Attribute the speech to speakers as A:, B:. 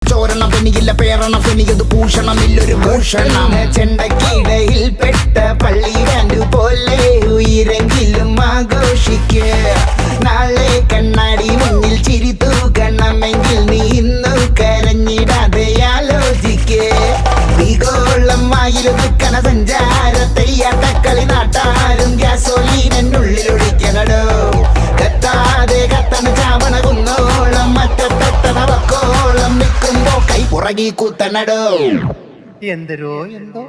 A: ചോരണം പെനിയില്ല പേരണം പെനിയത് ഭൂഷണമില്ലൊരു ഭൂഷണം ചെണ്ടക്കിടയിൽ പെട്ട പള്ളി ബാൻഡ് പോലെ ഉയരെങ്കിലും ആഘോഷിക്ക് നാളെ കണ്ണാടി മുന്നിൽ ചിരി തൂക്കണമെങ്കിൽ നീ ഇന്നു കരഞ്ഞിടാതെ ആലോചിക്ക് ഭീകോളം വായിലൊതുക്കണ സഞ്ചാര തെയ്യാട്ടക്കളി നാട്ടാരും ഗ്യാസോലീനുള്ളിലൊഴിക്കണടോ കത്താതെ കത്തണ ചാവണ കുന്നോളം മറ്റത്തെത്തണ വക്കോളം നിൽക്കുമ്പോ കൈ പുറകി കുത്തണടോ
B: എന്തരോ എന്തോ